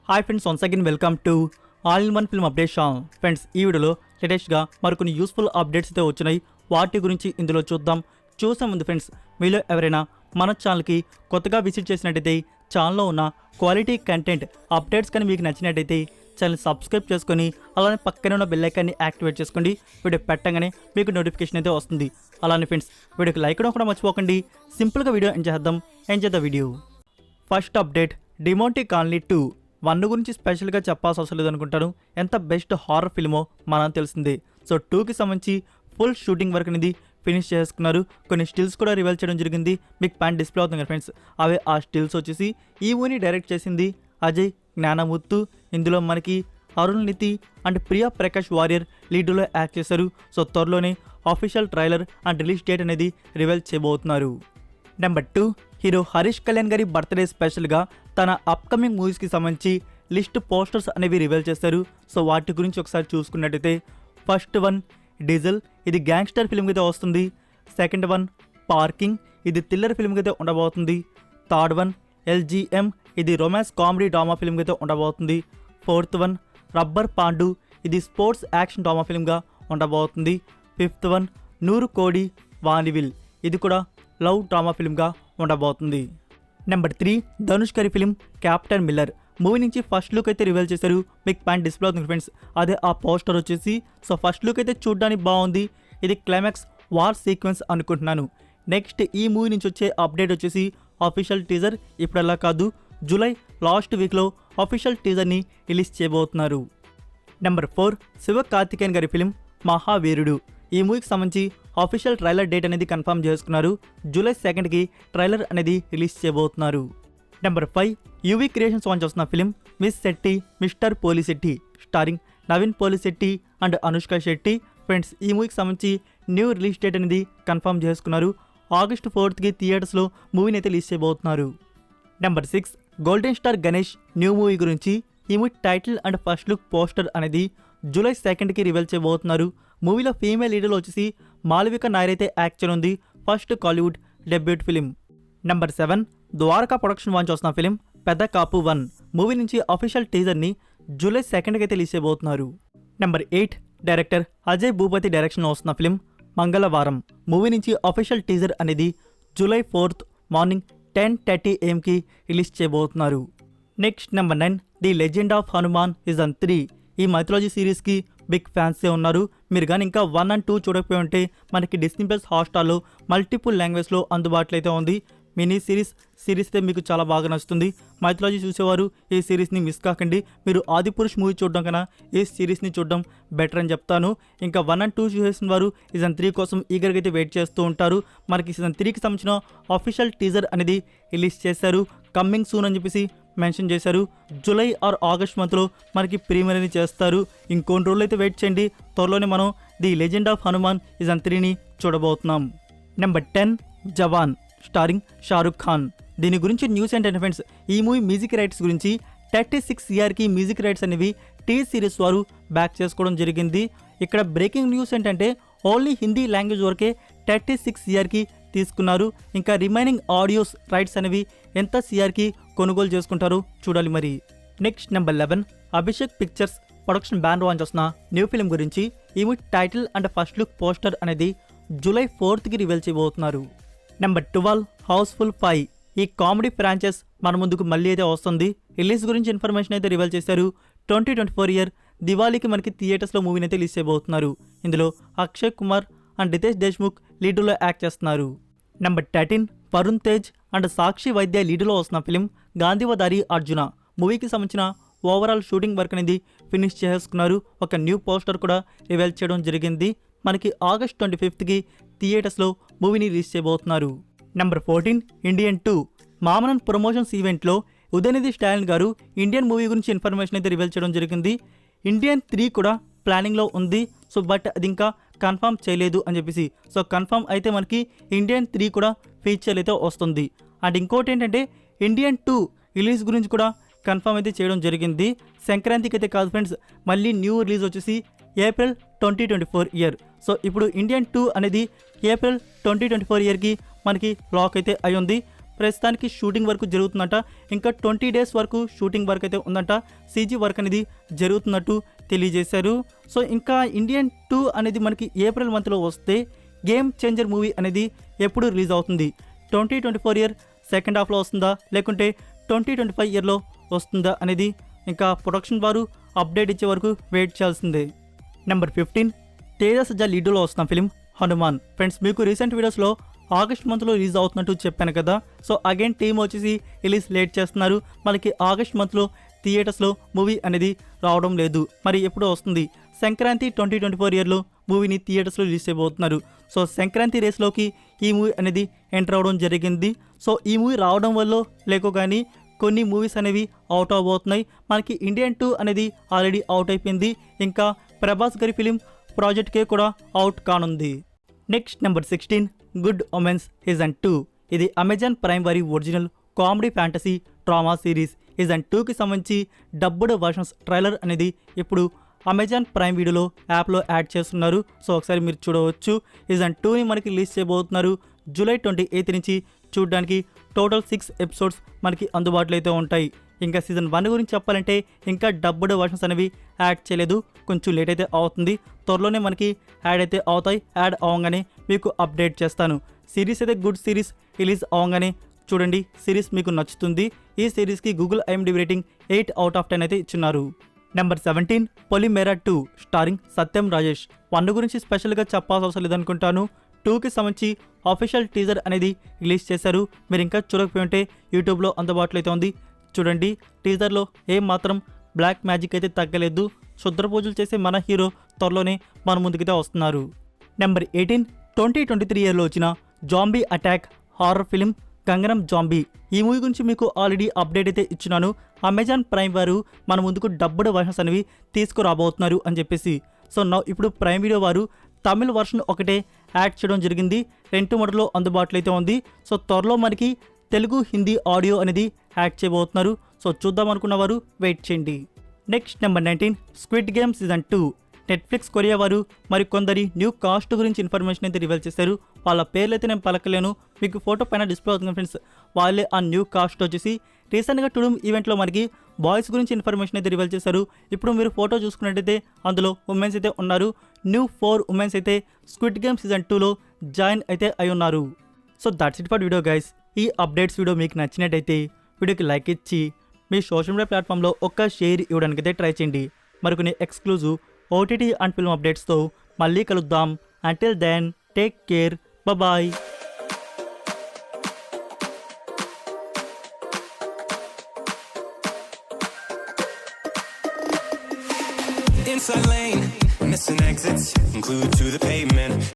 Hi friends, once again welcome to all in one film update channel. Friends, ఈ వీడియోలో లేటెస్ట్గా మరికొన్ని useful updates అయితే వచ్చినాయి. వాటి గురించి ఇందులో చూద్దాం. చూసే ముందు ఫ్రెండ్స్, మీలో ఎవరైనా మన ఛానల్కి కొత్తగా విజిట్ చేసినట్టయితే ఛానల్లో ఉన్న క్వాలిటీ కంటెంట్ అప్డేట్స్ కానీ మీకు నచ్చినట్టయితే ఛానల్ సబ్స్క్రైబ్ చేసుకొని అలానే పక్కనే ఉన్న బెల్ ఐకాన్ని యాక్టివేట్ చేసుకోండి. వీడియో పెట్టగానే మీకు నోటిఫికేషన్ అయితే వస్తుంది. అలానే ఫ్రెండ్స్, వీడియోకి లైక్ కూడా మర్చిపోకండి. సింపుల్గా వీడియో ఎంజాయ్ చేద్దాం video. First update, Demonte colony 2 1 గురించి స్పెషల్గా చెప్పాల్సిన అవసరం లేదనుకుంటాను. ఎంత బెస్ట్ హారర్ ఫిల్మో మనం తెలిసిందే. సో 2కి సంబంధించి ఫుల్ షూటింగ్ వర్క్ అనేది ఫినిష్ చేసుకున్నారు. కొన్ని స్టిల్స్ కూడా రివీల్ చేయడం జరిగింది. మీకు ప్యాన్ డిస్ప్లే అవుతుంది కదా ఫ్రెండ్స్, అవే ఆ స్టిల్స్ వచ్చేసి ఈ మూవీని డైరెక్ట్ చేసింది అజయ్ జ్ఞానముత్తు. ఇందులో మనకి అరుణ్ నితి అండ్ ప్రియా ప్రకాష్ వారియర్ లీడ్లో యాక్ట్ చేశారు. సో త్వరలోనే official trailer and release date అనేది రివీల్ చేయబోతున్నారు. నెంబర్ 2, హీరో హరీష్ కళ్యాణ్ గారి బర్త్డే స్పెషల్గా తన అప్కమింగ్ మూవీస్కి సంబంధించి లిస్ట్ పోస్టర్స్ అనేవి రివీల్ చేశారు. సో వాటి గురించి ఒకసారి చూసుకున్నట్టయితే ఫస్ట్ వన్ డీజిల్, ఇది గ్యాంగ్స్టర్ ఫిల్మ్కి అయితే వస్తుంది. సెకండ్ వన్ పార్కింగ్, ఇది థ్రిల్లర్ ఫిల్మ్కి అయితే ఉండబోతుంది. థర్డ్ వన్ LGM, ఇది రొమాన్స్ కామెడీ డ్రామా ఫిల్మ్కి అయితే ఉండబోతుంది. ఫోర్త్ వన్ రబ్బర్ పాండు, ఇది స్పోర్ట్స్ యాక్షన్ డ్రామా ఫిల్మ్గా ఉండబోతుంది. ఫిఫ్త్ వన్ నూరు కోడి వానివిల్, ఇది కూడా లవ్ డ్రామా ఫిల్మ్గా ఉండబోతుంది. నెంబర్ 3, ధనుష్ గారి ఫిల్మ్ క్యాప్టెన్ మిల్లర్ మూవీ నుంచి ఫస్ట్ లుక్ అయితే రివీల్ చేశారు. మీకు ప్యాంట్ డిస్ప్లే అవుతుంది ఫ్రెండ్స్, అదే ఆ పోస్టర్ వచ్చేసి. సో ఫస్ట్ లుక్ అయితే చూడడానికి బాగుంది. ఇది క్లైమాక్స్ వార్ సీక్వెన్స్ అనుకుంటున్నాను. నెక్స్ట్ ఈ మూవీ నుంచి వచ్చే అప్డేట్ వచ్చేసి ఆఫీషియల్ టీజర్ ఇప్పుడల్లా కాదు, జూలై లాస్ట్ వీక్లో ఆఫీషియల్ టీజర్ని రిలీజ్ చేయబోతున్నారు. నెంబర్ 4, శివకార్తికేయన్ గారి ఫిల్మ్ మహావీరుడు ఈ మూవీకి సంబంధించి ఆఫీషియల్ ట్రైలర్ డేట్ అనేది కన్ఫర్మ్ చేసుకున్నారు. జూలై 2కి ట్రైలర్ అనేది రిలీజ్ చేయబోతున్నారు. నెంబర్ 5, యూవీ క్రియేషన్స్ లాంచ్ చేస్తున్న film Miss Shetty Mr Polishetty starring Naveen Polishetty and Anushka Shetty. Friends, ఈ మూవీకి సంబంధించి న్యూ రిలీజ్ డేట్ అనేది కన్ఫర్మ్ చేసుకున్నారు. ఆగస్ట్ 4కి థియేటర్స్లో మూవీని అయితే రిలీజ్ చేయబోతున్నారు. Number 6, golden star Ganesh new movie గురించి ఈ movie title and first look poster అనేది జూలై 2కి రివీల్ చేయబోతున్నారు. మూవీలో ఫీమేల్ లీడర్లో వచ్చేసి మాలవిక నాయర్ అయితే యాక్ట్ చేయనుంది. First Kollywood debut film. Number 7, Dwaraka production launch చేస్తున్న ఫిలిం పెద్ద కాపు 1 మూవీ నుంచి అఫీషియల్ టీజర్ని జూలై 2కి అయితే రిలీజ్ చేయబోతున్నారు. నెంబర్ 8, డైరెక్టర్ అజయ్ భూపతి డైరెక్షన్లో వస్తున్న ఫిలిం మంగళవారం మూవీ నుంచి అఫీషియల్ టీజర్ అనేది జూలై 4 మార్నింగ్ 10:30 AM రిలీజ్ చేయబోతున్నారు. Next number 9, the legend of Hanuman season 3 ఈ మైథాలజీ సిరీస్కి బిగ్ ఫ్యాన్సే ఉన్నారు. మీరు కానీ ఇంకా 1 and 2 చూడకపోయి ఉంటే మనకి డిస్నీ ప్లస్ హాట్స్టార్లో మల్టిపుల్ లాంగ్వేజ్లో అందుబాటులో అయితే ఉంది. మినీ సిరీస్ అయితే మీకు చాలా బాగా నచ్చుతుంది. మైథాలజీ చూసేవారు ఈ సిరీస్ని మిస్ కాకండి. మీరు ఆదిపురుష్ మూవీ చూడడం కన్నా ఈ సిరీస్ని చూడడం బెటర్ అని చెప్తాను. ఇంకా 1 and 2 చూసేసిన వారు సీజన్ 3 కోసం ఈగర్గా అయితే వెయిట్ చేస్తూ ఉంటారు. మనకి సీజన్ 3కి సంబంధించిన ఆఫీషియల్ టీజర్ అనేది రిలీజ్ చేశారు. కమ్మింగ్ సూన్ అని చెప్పేసి మెన్షన్ చేశారు. జూలై ఆర్ ఆగస్ట్ మంత్లో మనకి ప్రీమియర్ అనేది చేస్తారు. ఇంకొన్ని రోజులు అయితే వెయిట్ చేయండి. త్వరలోనే మనం the legend of Hanuman season 3ని చూడబోతున్నాం. Number 10, Jawan starring Shahrukh Khan. దీని గురించి న్యూస్ ఏంటంటే ఫ్రెండ్స్, ఈ మూవీ మ్యూజిక్ రైట్స్ గురించి 36 yearకి మ్యూజిక్ రైట్స్ అనేవి టీ సిరీస్ వారు బ్యాక్ చేసుకోవడం జరిగింది. ఇక్కడ బ్రేకింగ్ న్యూస్ ఏంటంటే ఓన్లీ హిందీ లాంగ్వేజ్ వరకే 36 yearకి తీసుకున్నారు. ఇంకా రిమైనింగ్ ఆడియోస్ రైట్స్ అనేవి ఎంత CRకి కొనుగోలు చేసుకుంటారో చూడాలి మరి. Next number 11, Abhishek pictures production banner launch చేస్తున్న న్యూ ఫిల్మ్ గురించి ఈ movie title and first look poster అనేది జూలై 4కి రివీల్ చేయబోతున్నారు. నెంబర్ 12, హౌస్ఫుల్ 5 ఈ కామెడీ ఫ్రాంచైజ్ మన ముందుకు మళ్ళీ అయితే వస్తుంది. రిలీజ్ గురించి ఇన్ఫర్మేషన్ అయితే రివీల్ చేశారు. 2024 దివాళీకి మనకి థియేటర్స్లో మూవీని అయితే రిలీజ్ చేయబోతున్నారు. ఇందులో అక్షయ్ కుమార్ అండ్ రితేష్ దేశ్ముఖ్ లీడ్లో యాక్ట్ చేస్తున్నారు. నెంబర్ 13, వరుణ్ తేజ్ అండ్ సాక్షి వైద్య లీడ్లో వస్తున్న ఫిలిం గాంధీవదారి అర్జున మూవీకి సంబంధించిన ఓవరాల్ షూటింగ్ వర్క్ అనేది ఫినిష్ చేసుకున్నారు. ఒక న్యూ పోస్టర్ కూడా రివీల్ చేయడం జరిగింది. మనకి ఆగస్ట్ 25కి థియేటర్స్లో మూవీని రిలీజ్ చేయబోతున్నారు. నెంబర్ 14, ఇండియన్ 2 మామనన్ ప్రమోషన్స్ ఈవెంట్లో ఉదయనిధి స్టాలిన్ గారు ఇండియన్ మూవీ గురించి ఇన్ఫర్మేషన్ అయితే రివీల్ చేయడం జరిగింది. ఇండియన్ 3 కూడా ప్లానింగ్లో ఉంది. సో బట్ అది ఇంకా కన్ఫర్మ్ చేయలేదు అని చెప్పేసి. సో కన్ఫర్మ్ అయితే మనకి ఇండియన్ 3 కూడా ఫీచర్ అయితే వస్తుంది. అండ్ ఇంకోటి ఏంటంటే ఇండియన్ 2 రిలీజ్ గురించి కూడా కన్ఫర్మ్ అయితే చేయడం జరిగింది. సంక్రాంతికి అయితే కాదు ఫ్రెండ్స్, మళ్ళీ న్యూ రిలీజ్ వచ్చేసి ఏప్రిల్ 2024. సో ఇప్పుడు ఇండియన్ 2 అనేది ఏప్రిల్ 2024 మనకి లాక్ అయితే అయి ఉంది. ప్రస్తుతానికి షూటింగ్ వరకు జరుగుతుందంట. ఇంకా 20 days వరకు షూటింగ్ వర్క్ అయితే ఉందంట. CG వర్క్ అనేది జరుగుతున్నట్టు తెలియజేశారు. సో ఇంకా ఇండియన్ 2 అనేది మనకి ఏప్రిల్ మంత్లో వస్తే గేమ్ చేంజర్ మూవీ అనేది ఎప్పుడు రిలీజ్ అవుతుంది? 2024 ఇయర్ సెకండ్ హాఫ్లో వస్తుందా, లేకుంటే 2025 ఇయర్లో వస్తుందా అనేది ఇంకా ప్రొడక్షన్ వారు అప్డేట్ ఇచ్చే వరకు వెయిట్ చేయాల్సిందే. నెంబర్ 15 తేజ సజ్జా లీడ్లో వస్తున్న ఫిలిం హనుమాన్. ఫ్రెండ్స్, మీకు రీసెంట్ వీడియోస్లో ఆగస్ట్ మంత్లో రిలీజ్ అవుతున్నట్టు చెప్పాను కదా. సో అగైన్ టీమ్ వచ్చేసి రిలీజ్ లేట్ చేస్తున్నారు. మనకి ఆగస్ట్ మంత్లో థియేటర్స్లో మూవీ అనేది రావడం లేదు. మరి ఎప్పుడు వస్తుంది? సంక్రాంతి 2024 ఇయర్లో మూవీని థియేటర్స్లో రిలీజ్ చేయబోతున్నారు. సో సంక్రాంతి రేస్లోకి ఈ మూవీ అనేది ఎంటర్ అవ్వడం జరిగింది. సో ఈ మూవీ రావడం వల్ల లేకో కానీ కొన్ని మూవీస్ అనేవి అవుట్ అవబోతున్నాయి. మనకి ఇండియన్ 2 అనేది ఆల్రెడీ అవుట్ అయిపోయింది. ఇంకా ప్రభాస్ గారి ఫిలిం ప్రాజెక్ట్ కే కూడా అవుట్ కానుంది. Next number 16 good omens season 2. ఇది అమెజాన్ ప్రైమ్ వారి original comedy fantasy drama series season 2కి సంబంధించి డబ్బుడ్ వర్షన్స్ ట్రైలర్ అనేది ఇప్పుడు అమెజాన్ ప్రైమ్ వీడియోలో యాప్లో యాడ్ చేస్తున్నారు. సో ఒకసారి మీరు చూడవచ్చు. సీజన్ 2ని మనకి రిలీజ్ చేయబోతున్నారు జూలై 28 నుంచి. చూడడానికి టోటల్ 6 ఎపిసోడ్స్ మనకి అందుబాటులో అయితే ఉంటాయి. ఇంకా సీజన్ 1 గురించి చెప్పాలంటే ఇంకా డబ్బుడ్ వర్షన్స్ అనేవి యాడ్ చేయలేదు. కొంచెం లేట్ అయితే అవుతుంది. త్వరలోనే మనకి యాడ్ అయితే అవుతాయి. యాడ్ అవ్వగానే మీకు అప్డేట్ చేస్తాను. సిరీస్ అయితే గుడ్ సిరీస్. రిలీజ్ అవ్వగానే చూడండి, సిరీస్ మీకు నచ్చుతుంది. ఈ సిరీస్కి Google IMDb rating 8 out of 10 అయితే ఇచ్చున్నారు. Number 17 Polimera 2 starring Satyam Rajesh. 1 గురించి స్పెషల్గా చెప్పాల్సిన అవసరం లేదనుకుంటాను. 2కి సంబంధించి ఆఫీషియల్ టీజర్ అనేది రిలీజ్ చేశారు. మీరు ఇంకా చూడకపోయి ఉంటే యూట్యూబ్లో అందుబాటులో అయితే ఉంది. చూడండి, టీజర్లో ఏం మాత్రం బ్లాక్ మ్యాజిక్ అయితే తగ్గలేదు. శుద్ర పూజలు చేసే మన హీరో త్వరలోనే మన ముందుకైతే వస్తున్నారు. నెంబర్ 18 2023 ఇయర్లో వచ్చిన zombie attack horror film గంగనం zombie. ఈ మూవీ గురించి మీకు ఆల్రెడీ అప్డేట్ అయితే ఇచ్చినాను. అమెజాన్ ప్రైమ్ వారు మన ముందుకు డబ్బుడ్ వర్షన్స్ అనేవి తీసుకురాబోతున్నారు అని చెప్పేసి. సో ఇప్పుడు ప్రైమ్ వీడియో వారు తమిళ వర్షన్ ఒకటే యాడ్ చేయడం జరిగింది. 2 మోడల్లో అందుబాటులో అయితే ఉంది. సో త్వరలో మనకి తెలుగు హిందీ ఆడియో అనేది యాడ్ చేయబోతున్నారు. సో చూద్దాం అనుకున్న వారు వెయిట్ చేయండి. Next number 19 squid game season 2. Netflix Korea వారు మరి కొందరి న్యూ కాస్ట్ గురించి ఇన్ఫర్మేషన్ అయితే రివీల్ చేశారు. వాళ్ళ పేర్లు అయితే నేను పలకలేను, మీకు ఫోటో పైన డిస్ప్లే అవుతుంది ఫ్రెండ్స్. వాళ్ళే ఆ న్యూ కాస్ట్ వచ్చేసి రీసెంట్గా టుడూమ్ ఈవెంట్లో మనకి బాయ్స్ గురించి ఇన్ఫర్మేషన్ అయితే రివీల్ చేశారు. ఇప్పుడు మీరు ఫోటో చూసుకున్నట్టయితే అందులో ఉమెన్స్ అయితే ఉన్నారు. న్యూ 4 ఉమెన్స్ అయితే స్క్విడ్ గేమ్ సీజన్ 2లో జాయిన్ అయితే అయి ఉన్నారు. So that's it for video guys. ఈ అప్డేట్స్ వీడియో మీకు నచ్చినట్టయితే వీడియోకి లైక్ ఇచ్చి మీ సోషల్ మీడియా ప్లాట్ఫామ్లో ఒక్క షేర్ ఇవ్వడానికి అయితే ట్రై చేయండి. మరికొన్ని ఎక్స్క్లూజివ్ OTT అండ్ ఫిల్మ్ అప్డేట్స్తో మళ్ళీ కలుద్దాం. Until then take care, bye. Inside lane, missing exits, glued to the pavement.